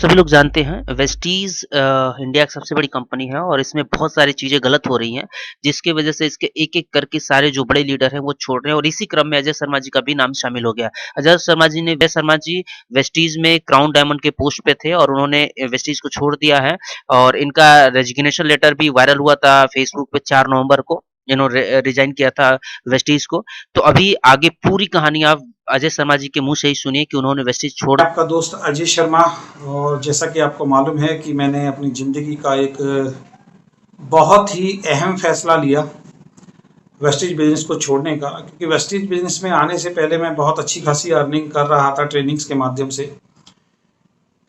सभी लोग जानते हैं वेस्टीज़ इंडिया की सबसे बड़ी कंपनी है और इसमें बहुत सारी चीज़ें गलत हो रही हैं, जिसकी वजह से इसके एक-एक करके सारे जो बड़े लीडर हैं वो छोड़ रहे हैं और इसी क्रम में अजय शर्मा जी का भी नाम शामिल हो गया। अजय शर्मा जी वेस्टीज़ में क्राउन डायमंड के पोस्ट पे थे और उन्होंने वेस्टीज़ को छोड़ दिया है और इनका रेजिग्नेशन लेटर भी वायरल हुआ था फेसबुक पे 4 नवंबर को। इन्होंने रिज़ाइन किया था वेस्टीज़ को। तो अभी आगे पूरी कहानी आप अजय शर्मा जी के मुँह से ही सुनिए कि उन्होंने वेस्टीज़ छोड़ आपका दोस्त अजय शर्मा। और जैसा कि आपको मालूम है कि मैंने अपनी ज़िंदगी का एक बहुत ही अहम फैसला लिया वेस्टीज बिजनेस को छोड़ने का, क्योंकि वेस्टीज बिजनेस में आने से पहले मैं बहुत अच्छी खासी अर्निंग कर रहा था ट्रेनिंग्स के माध्यम से।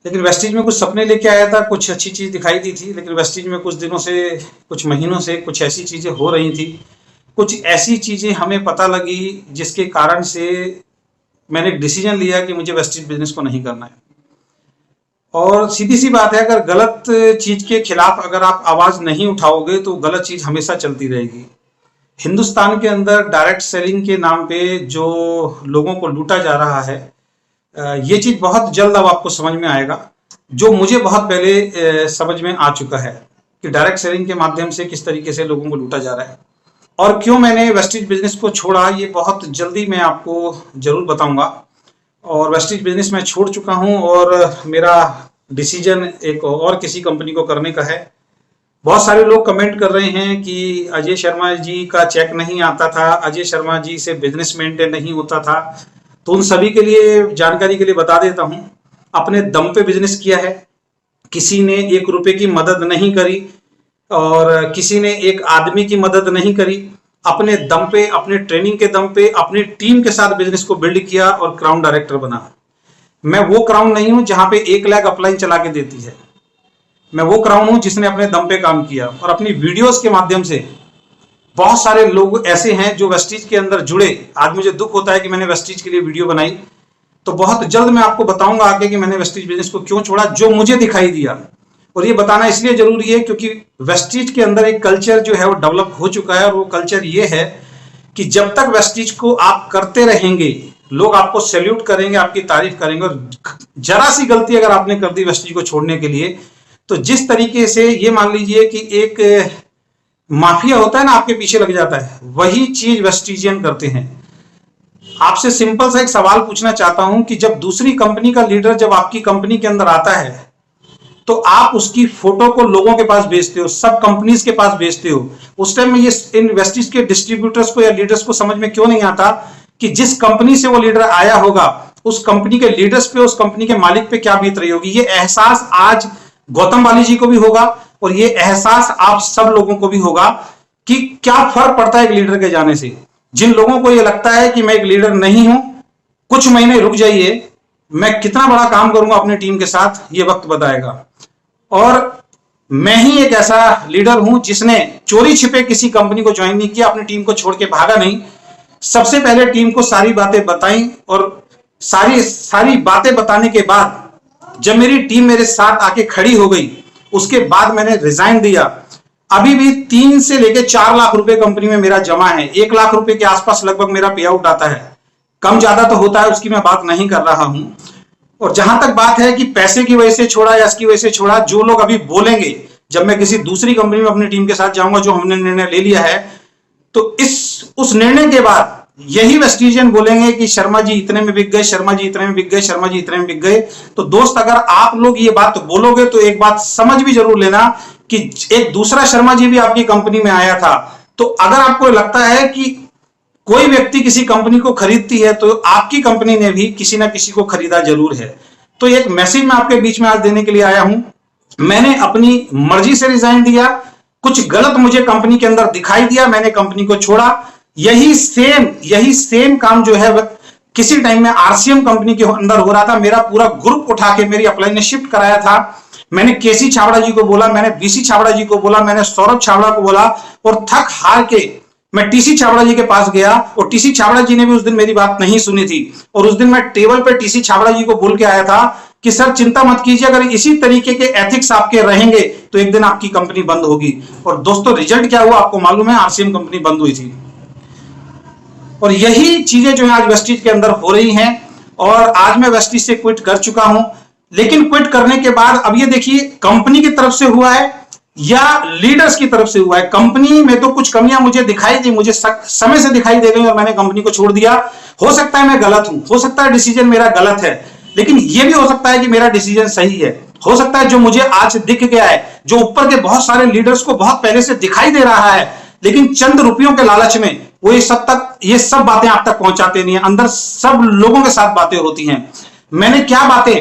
लेकिन वेस्टीज में कुछ सपने लेके आया था, कुछ अच्छी चीज़ दिखाई दी थी, लेकिन वेस्टीज में कुछ दिनों से, कुछ महीनों से कुछ ऐसी चीज़ें हो रही थी, कुछ ऐसी चीज़ें हमें पता लगी जिसके कारण से मैंने एक डिसीजन लिया कि मुझे वेस्टीज बिजनेस को नहीं करना है। और सीधी सी बात है, अगर गलत चीज के खिलाफ अगर आप आवाज नहीं उठाओगे तो गलत चीज हमेशा चलती रहेगी। हिंदुस्तान के अंदर डायरेक्ट सेलिंग के नाम पे जो लोगों को लूटा जा रहा है, ये चीज बहुत जल्द अब आपको समझ में आएगा, जो मुझे बहुत पहले समझ में आ चुका है कि डायरेक्ट सेलिंग के माध्यम से किस तरीके से लोगों को लूटा जा रहा है। और क्यों मैंने वेस्टीज बिजनेस को छोड़ा, ये बहुत जल्दी मैं आपको जरूर बताऊंगा। और वेस्टीज बिजनेस मैं छोड़ चुका हूं और मेरा डिसीजन एक और किसी कंपनी को करने का है। बहुत सारे लोग कमेंट कर रहे हैं कि अजय शर्मा जी का चेक नहीं आता था, अजय शर्मा जी से बिजनेस मेंटेन नहीं होता था। तो उन सभी के लिए जानकारी के लिए बता देता हूं, अपने दम पे बिजनेस किया है। किसी ने 1 रुपए की मदद नहीं करी और किसी ने एक आदमी की मदद नहीं करी। अपने दम पे, अपने ट्रेनिंग के दम पे, अपनी टीम के साथ बिजनेस को बिल्ड किया और क्राउन डायरेक्टर बना। मैं वो क्राउन नहीं हूं जहां पे 1 लाख अपलाइन चला के देती है। मैं वो क्राउन हूं जिसने अपने दम पे काम किया और अपनी वीडियोस के माध्यम से बहुत सारे लोग ऐसे हैं जो वेस्टीज के अंदर जुड़े। आज मुझे दुख होता है कि मैंने वेस्टीज के लिए वीडियो बनाई, तो बहुत जल्द मैं आपको बताऊंगा आगे कि मैंने वेस्टीज बिजनेस को क्यों छोड़ा, जो मुझे दिखाई दिया। और ये बताना इसलिए जरूरी है क्योंकि वेस्टीज के अंदर एक कल्चर जो है वो डेवलप हो चुका है और वो कल्चर ये है कि जब तक वेस्टीज को आप करते रहेंगे, लोग आपको सैल्यूट करेंगे, आपकी तारीफ करेंगे। और जरा सी गलती अगर आपने कर दी वेस्टीज को छोड़ने के लिए, तो जिस तरीके से ये मान लीजिए कि एक माफिया होता है ना, आपके पीछे लग जाता है, वही चीज वेस्टीजियन करते हैं। आपसे सिंपल सा एक सवाल पूछना चाहता हूं कि जब दूसरी कंपनी का लीडर जब आपकी कंपनी के अंदर आता है तो आप उसकी फोटो को लोगों के पास भेजते हो, सब कंपनीज के पास भेजते हो। उस टाइम में ये इन वेस्टीज के डिस्ट्रीब्यूटर्स को या लीडर्स को समझ में क्यों नहीं आता कि जिस कंपनी से वो लीडर आया होगा, उस कंपनी के लीडर्स पे, उस कंपनी के मालिक पे क्या बीत रही होगी। ये एहसास आज गौतम बाली जी को भी होगा और ये एहसास आप सब लोगों को भी होगा कि क्या फर्क पड़ता है एक लीडर के जाने से। जिन लोगों को ये लगता है कि मैं एक लीडर नहीं हूं, कुछ महीने रुक जाइए, मैं कितना बड़ा काम करूंगा अपनी टीम के साथ, ये वक्त बताएगा। और मैं ही एक ऐसा लीडर हूं जिसने चोरी छिपे किसी कंपनी को ज्वाइन नहीं किया, अपनी टीम को छोड़ के भागा नहीं। सबसे पहले टीम को सारी बातें बताई और सारी बातें बताने के बाद जब मेरी टीम मेरे साथ आके खड़ी हो गई, उसके बाद मैंने रिजाइन दिया। अभी भी 3 से लेके 4 लाख रुपए कंपनी में मेरा जमा है। 1 लाख रुपए के आसपास लगभग मेरा पे आउट आता है। कम ज्यादा तो होता है, उसकी मैं बात नहीं कर रहा हूं। और जहां तक बात है कि पैसे की वजह से छोड़ा या इसकी वजह से छोड़ा, जो लोग अभी बोलेंगे, जब मैं किसी दूसरी कंपनी में अपनी टीम के साथ जाऊंगा, जो हमने निर्णय ले लिया है, तो उस निर्णय के बाद यही वेस्टीजियन बोलेंगे कि शर्मा जी इतने में बिक गए, शर्मा जी इतने में बिक गए, शर्मा जी इतने में बिक गए। तो दोस्त, अगर आप लोग ये बात बोलोगे तो एक बात समझ भी जरूर लेना कि एक दूसरा शर्मा जी भी आपकी कंपनी में आया था। तो अगर आपको लगता है कि कोई व्यक्ति किसी कंपनी को खरीदती है, तो आपकी कंपनी ने भी किसी ना किसी को खरीदा जरूर है। तो एक मैसेज मैं आपके बीच में आज देने के लिए आया हूं। मैंने अपनी मर्जी से रिजाइन दिया, कुछ गलत मुझे कंपनी के अंदर दिखाई दिया, मैंने कंपनी को छोड़ा। यही सेम काम जो है किसी टाइम में आरसीएम कंपनी के अंदर हो रहा था। मेरा पूरा ग्रुप उठा के मेरी अपलाइन ने शिफ्ट कराया था। मैंने केसी छाबड़ा जी को बोला, मैंने बीसी छाबड़ा जी को बोला, मैंने सौरभ छाबड़ा को बोला और थक हार के मैं टीसी छाबड़ा जी के पास गया और टीसी छाबड़ा जी ने भी उस दिन मेरी बात नहीं सुनी थी। और उस दिन मैं टेबल पे टीसी छाबड़ा जी को बोल के आया था कि सर चिंता मत कीजिए, अगर इसी तरीके के एथिक्स आपके रहेंगे तो एक दिन आपकी कंपनी बंद होगी। और दोस्तों, रिजल्ट क्या हुआ आपको मालूम है, आरसीएम कंपनी बंद हुई थी। और यही चीजें जो है आज वेस्टीज के अंदर हो रही हैं। और आज मैं वेस्टीज से क्विट कर चुका हूं, लेकिन क्विट करने के बाद अब ये देखिए कंपनी की तरफ से हुआ है या लीडर्स की तरफ से हुआ है। कंपनी में तो कुछ कमियां मुझे दिखाई दी, मुझे समय से दिखाई दे गई और मैंने कंपनी को छोड़ दिया। हो सकता है मैं गलत हूं, हो सकता है डिसीजन मेरा गलत है, लेकिन यह भी हो सकता है कि मेरा डिसीजन सही है। हो सकता है जो मुझे आज दिख गया है, जो ऊपर के बहुत सारे लीडर्स को बहुत पहले से दिखाई दे रहा है, लेकिन चंद रुपयों के लालच में वो ये सब बातें आप तक पहुंचाते नहीं है। अंदर सब लोगों के साथ बातें होती हैं। मैंने क्या बातें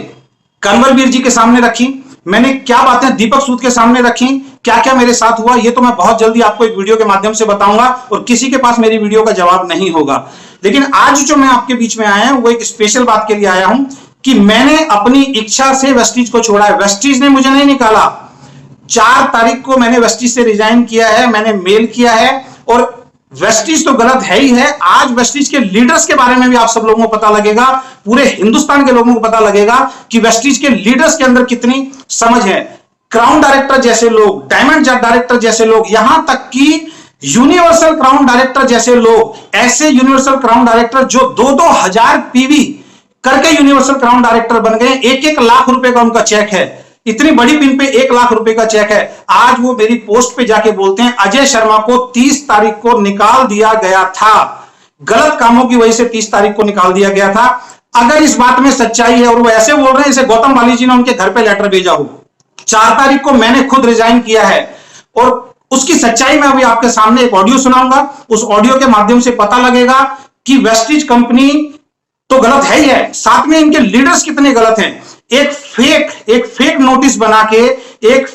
कंवरवीर जी के सामने रखी, मैंने क्या बातें दीपक सूद के सामने रखी, क्या क्या मेरे साथ हुआ, ये तो मैं बहुत जल्दी आपको एक वीडियो के माध्यम से बताऊंगा और किसी के पास मेरी वीडियो का जवाब नहीं होगा। लेकिन आज जो मैं आपके बीच में आया हूं वो एक स्पेशल बात के लिए आया हूं कि मैंने अपनी इच्छा से वेस्टीज को छोड़ा है। वेस्टीज ने मुझे नहीं निकाला। 4 तारीख को मैंने वेस्टीज से रिजाइन किया है, मैंने मेल किया है और वेस्टीज तो गलत है ही है। आज वेस्टीज के लीडर्स के बारे में भी आप सब लोगों को पता लगेगा, पूरे हिंदुस्तान के लोगों को पता लगेगा कि वेस्टीज के लीडर्स के अंदर कितनी समझ है। क्राउन डायरेक्टर जैसे लोग, डायमंड डायरेक्टर जैसे लोग, यहां तक कि यूनिवर्सल क्राउन डायरेक्टर जैसे लोग, ऐसे यूनिवर्सल क्राउन डायरेक्टर जो 2-2 हजार पीवी करके यूनिवर्सल क्राउन डायरेक्टर बन गए। 1-1 लाख रुपए का उनका चेक है, इतनी बड़ी पिन पे 1 लाख रुपए का चेक है। आज वो मेरी पोस्ट पे जाके बोलते हैं अजय शर्मा को 30 तारीख को निकाल दिया गया था, गलत कामों की वजह से 30 तारीख को निकाल दिया गया था। अगर इस बात में सच्चाई है और वो ऐसे बोल रहे हैं जैसे गौतम वाली जी ने उनके घर पे लेटर भेजा हो। 4 तारीख को मैंने खुद रिजाइन किया है और उसकी सच्चाई में अभी आपके सामने एक ऑडियो सुनाऊंगा। उस ऑडियो के माध्यम से पता लगेगा कि वेस्टीज कंपनी तो गलत है ही है, साथ में इनके लीडर्स कितने गलत हैं। एक फेक नोटिस बना के, एक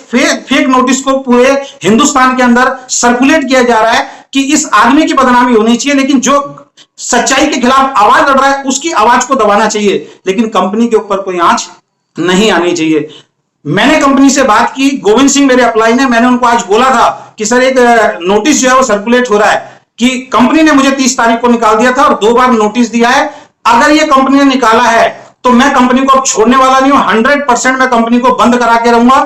फेक नोटिस को पूरे हिंदुस्तान के अंदर सर्कुलेट किया जा रहा है कि इस आदमी की बदनामी होनी चाहिए, लेकिन जो सच्चाई के खिलाफ आवाज लड़ रहा है उसकी आवाज को दबाना चाहिए, लेकिन कंपनी के ऊपर कोई आंच नहीं आनी चाहिए। मैंने कंपनी से बात की, गोविंद सिंह मेरे अपलाइन है, मैंने उनको आज बोला था कि सर एक नोटिस जो है वो सर्कुलेट हो रहा है कि कंपनी ने मुझे 30 तारीख को निकाल दिया था और 2 बार नोटिस दिया है। अगर ये कंपनी ने निकाला है तो मैं कंपनी को अब छोड़ने वाला नहीं हूं, 100% मैं कंपनी को बंद करा के रहूंगा।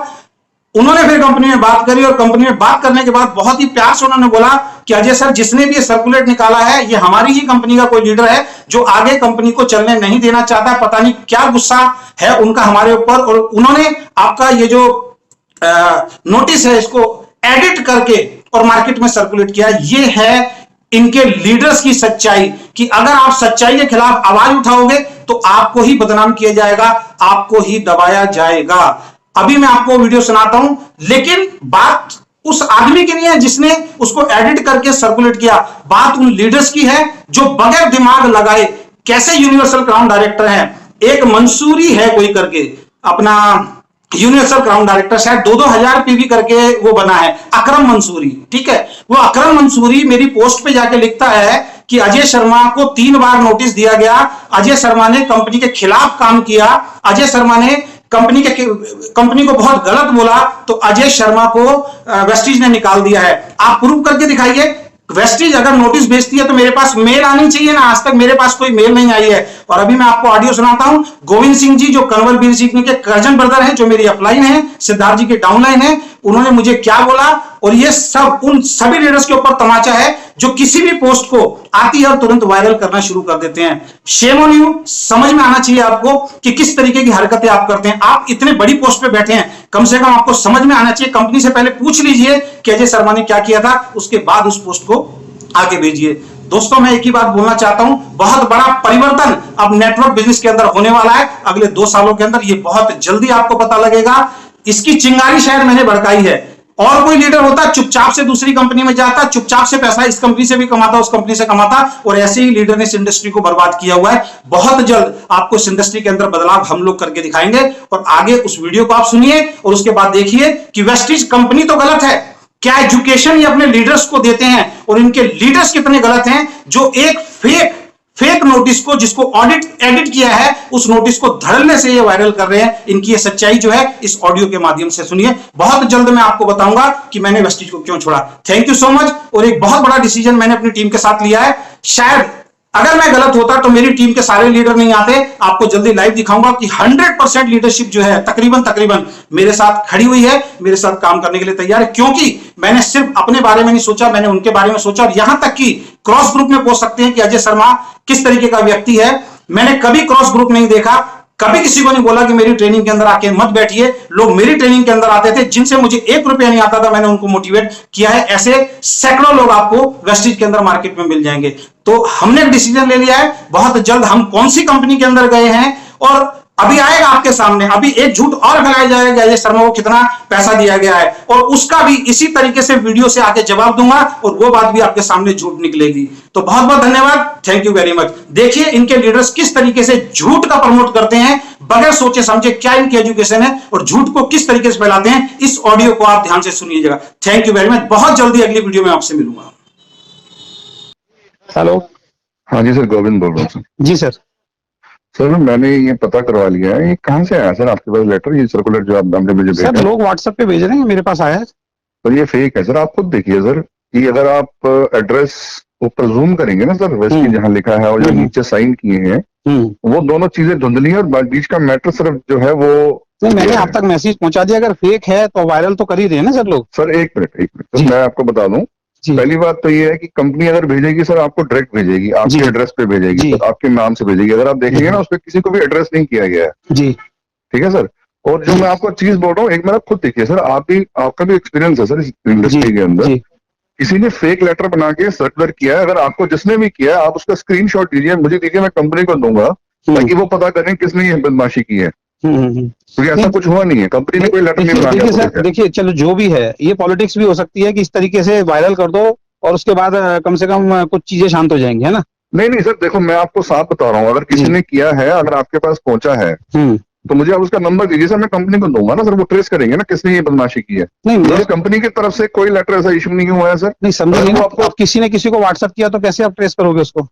उन्होंने फिर कंपनी में बात करी और कंपनी में बात करने के बाद बहुत ही प्यार से उन्होंने बोला कि अजय सर, जिसने भी ये सर्कुलेट निकाला है ये हमारी ही कंपनी का कोई लीडर है जो आगे कंपनी को चलने नहीं देना चाहता। पता नहीं क्या गुस्सा है उनका हमारे ऊपर, और उन्होंने आपका ये जो नोटिस है इसको एडिट करके और मार्केट में सर्कुलेट किया। ये है इनके लीडर्स की सच्चाई कि अगर आप सच्चाई के खिलाफ आवाज उठाओगे तो आपको ही बदनाम किया जाएगा, आपको ही दबाया जाएगा। अभी मैं आपको वीडियो सुनाता हूं, लेकिन बात उस आदमी की नहीं है जिसने उसको एडिट करके सर्कुलेट किया, बात उन लीडर्स की है जो बगैर दिमाग लगाए कैसे यूनिवर्सल क्राउन डायरेक्टर हैं। एक मंसूरी है कोई करके अपना यूनिवर्सल क्राउन डायरेक्टर, शायद 2-2 हजार पीवी करके वो बना है, अकरम मंसूरी, ठीक है। वो अकरम मंसूरी मेरी पोस्ट पे जाके लिखता है कि अजय शर्मा को 3 बार नोटिस दिया गया, अजय शर्मा ने कंपनी के खिलाफ काम किया, अजय शर्मा ने कंपनी को बहुत गलत बोला, तो अजय शर्मा को वेस्टीज ने निकाल दिया है। आप प्रूव करके दिखाइए। वेस्टीज अगर नोटिस भेजती है तो मेरे पास मेल आनी चाहिए ना, आज तक मेरे पास कोई मेल नहीं आई है। और अभी मैं आपको ऑडियो सुनाता हूं। गोविंद सिंह जी जो कंवरवीर सिंह के कजन ब्रदर हैं, जो मेरी अपलाइन है, सिद्धार्थ जी के डाउनलाइन है, उन्होंने मुझे क्या बोला, और ये सब उन सभी लीडर्स के ऊपर तमाचा है जो किसी भी पोस्ट को आती है और तुरंत वायरल करना शुरू कर देते हैं। Shame on you. समझ में आना चाहिए आपको कि किस तरीके की हरकतें आप करते हैं। आप इतने बड़ी पोस्ट पे बैठे हैं, कम से कम आपको समझ में आना चाहिए। कंपनी से पहले पूछ लीजिए कि अजय शर्मा ने क्या किया था, उसके बाद उस पोस्ट को आगे भेजिए। दोस्तों, मैं एक ही बात बोलना चाहता हूं, बहुत बड़ा परिवर्तन अब नेटवर्क बिजनेस के अंदर होने वाला है अगले 2 सालों के अंदर। ये बहुत जल्दी आपको पता लगेगा। इसकी चिंगारी शायद मैंने भड़काई है। और कोई लीडर होता चुपचाप से दूसरी कंपनी में जाता, चुपचाप से पैसा इस कंपनी से भी कमाता, उस कंपनी से कमाता, और ऐसे ही लीडर ने इस इंडस्ट्री को बर्बाद किया हुआ है। बहुत जल्द आपको इस इंडस्ट्री के अंदर बदलाव हम लोग करके दिखाएंगे। और आगे उस वीडियो को आप सुनिए और उसके बाद देखिए कि वेस्टीज कंपनी तो गलत है, क्या एजुकेशन ये अपने लीडर्स को देते हैं, और इनके लीडर्स कितने गलत हैं जो एक फेक नोटिस को, जिसको एडिट किया है, उस नोटिस को धड़ल्ले से ये वायरल कर रहे हैं। इनकी ये सच्चाई जो है इस ऑडियो के माध्यम से सुनिए। बहुत जल्द मैं आपको बताऊंगा कि मैंने वेस्टीज को क्यों छोड़ा। Thank you so much. और एक बहुत बड़ा डिसीजन मैंने अपनी टीम के साथ लिया है। शायद अगर मैं गलत होता तो मेरी टीम के सारे लीडर नहीं आते। आपको जल्दी लाइव दिखाऊंगा कि 100% लीडरशिप जो है तकरीबन मेरे साथ खड़ी हुई है, मेरे साथ काम करने के लिए तैयार है, क्योंकि मैंने सिर्फ अपने बारे में नहीं सोचा, मैंने उनके बारे में सोचा। और यहां तक कि क्रॉस ग्रुप में पूछ सकते हैं कि अजय शर्मा किस तरीके का व्यक्ति है। मैंने कभी क्रॉस ग्रुप नहीं देखा, कभी किसी को नहीं बोला कि मेरी ट्रेनिंग के अंदर आके मत बैठिए। लोग मेरी ट्रेनिंग के अंदर आते थे, जिनसे मुझे 1 रुपया नहीं आता था, मैंने उनको मोटिवेट किया है। ऐसे सैकड़ों लोग आपको वेस्टीज के अंदर मार्केट में मिल जाएंगे। तो हमने एक डिसीजन ले लिया है, बहुत जल्द हम कौन सी कंपनी के अंदर गए हैं और अभी आएगा आपके सामने। अभी एक झूठ और फैलाया जाएगा अजय शर्मा को कितना पैसा दिया गया है, और उसका भी इसी तरीके से वीडियो से आके जवाब दूंगा, और वो बात भी आपके सामने झूठ निकलेगी। तो बहुत बहुत धन्यवाद, थैंक यू वेरी मच। देखिए इनके लीडर्स किस तरीके से झूठ का प्रमोट करते हैं, बगैर सोचे समझे क्या इनकी एजुकेशन है, और झूठ को किस तरीके से फैलाते हैं। इस ऑडियो को आप ध्यान से सुनिएगा। Thank you very much. बहुत जल्दी अगली वीडियो में आपसे मिलूंगा। हेलो। हाँ जी सर, गोविंद बोल रहा हूँ सर। जी सर। सर मैंने ये पता करवा लिया है, ये कहाँ से आया सर आपके पास लेटर, ये सर्कुलर जो आप हमने मुझे भेजा? सर लोग व्हाट्सएप पे भेज रहे हैं, मेरे पास आया है। सर ये फेक है सर, आप खुद देखिए सर कि अगर आप एड्रेस ऊपर जूम करेंगे ना सर, वेस्ट की जहाँ लिखा है और जो नीचे साइन किए हैं, वो दोनों चीजें धुंधली है, और बीच का मैटर सिर्फ जो है वो नहीं, मैंने आप तक मैसेज पहुंचा दिया। अगर फेक है तो वायरल तो कर ही रहे हैं ना सर लोग। सर एक मिनट तो मैं आपको बता दूं, पहली बात तो ये है कि कंपनी अगर भेजेगी सर आपको डायरेक्ट भेजेगी, आपके एड्रेस पे भेजेगी, तो आपके नाम से भेजेगी। अगर आप देखेंगे ना, उस पर किसी को भी एड्रेस नहीं किया गया है। जी ठीक है सर। और जो मैं आपको चीज बोल रहा हूँ, एक मेरा खुद देखिए सर, आपका भी एक्सपीरियंस है सर इस इंडस्ट्री के अंदर। किसी ने फेक लेटर बना के सर्कुलर किया है, अगर आपको जिसने भी किया है आप उसका स्क्रीनशॉट दीजिए, मुझे दीजिए, मैं कंपनी को दूंगा ताकि वो पता करें किसने ये बदमाशी की है। क्योंकि ऐसा कुछ हुआ नहीं है, कंपनी ने कोई लेटर नहीं बनाया। देखिए सर, देखिए चलो जो भी है, ये पॉलिटिक्स भी हो सकती है कि इस तरीके से वायरल कर दो और उसके बाद कम से कम कुछ चीजें शांत हो जाएंगी, है ना? नहीं सर, देखो मैं आपको साफ बता रहा हूँ, अगर किसी ने किया है, अगर आपके पास पहुंचा है तो मुझे आप उसका नंबर दीजिए सर, मैं कंपनी को दूंगा ना सर, वो ट्रेस करेंगे ना किसने ये बदमाशी की है। नहीं, कंपनी की तरफ से कोई लेटर ऐसा इशू नहीं हुआ है सर। नहीं समझिए ना, आपको किसी ने किसी को व्हाट्सएप किया तो कैसे आप ट्रेस करोगे उसको?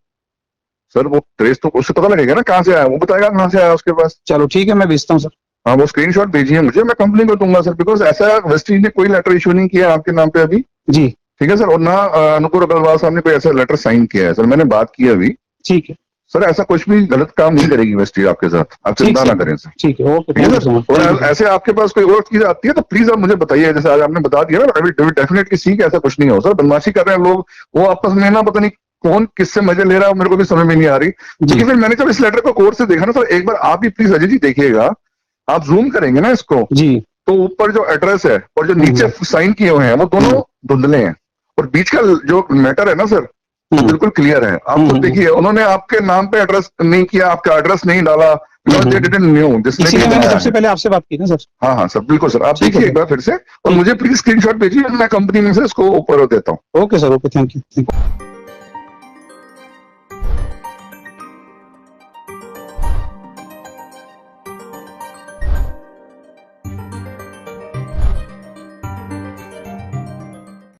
सर वो ट्रेस तो उससे पता लगेगा ना कहाँ से आया, वो बताएगा कहाँ से आया उसके पास। चलो ठीक है, मैं भेजता हूँ सर। हाँ, वो स्क्रीनशॉट भेजिए मुझे, मैं कंपनी को दूंगा सर, बिकॉज ऐसा वेस्टीज ने कोई लेटर इशू नहीं किया आपके नाम पे अभी। जी ठीक है सर, और ना अनुपुर अग्रवाल साहब ने कोई ऐसा लेटर साइन किया है सर, मैंने बात की अभी। ठीक है सर, ऐसा कुछ भी गलत काम नहीं करेगी वेस्टीज आपके साथ, आप चिंता ना करें सर। ठीक है, ओके सर। और ऐसे आपके पास कोई और चीज आती है तो प्लीज आप मुझे बताइए, जैसे आज आपने बता दिया ना, डेफिनेटली सीख ऐसा कुछ नहीं हो सर। बदमाशी कर रहे हैं लोग, वो आपस में ना पता नहीं कौन किससे मजे ले रहा है, मेरे को भी समझ में नहीं आ रही। लेकिन फिर मैंने जब इस लेटर को कोर्ट से देखा ना सर, एक बार आप भी प्लीज अजय जी देखिएगा, आप जूम करेंगे ना इसको जी, तो ऊपर जो एड्रेस है और जो नीचे साइन किए हुए हैं वो दोनों धुंधले हैं, और बीच का जो मैटर है ना सर बिल्कुल क्लियर है। आप खुद देखिए, उन्होंने आपके नाम पे एड्रेस नहीं किया, आपका एड्रेस नहीं डाला, जिसने मैंने सबसे पहले आपसे बात की ना सर। हाँ सर, बिल्कुल सर, आप देखिए एक बार फिर से, और मुझे प्लीज स्क्रीनशॉट भेजिए, मैं कंपनी में से इसको ऊपर देता हूँ। Okay sir, okay, thank you.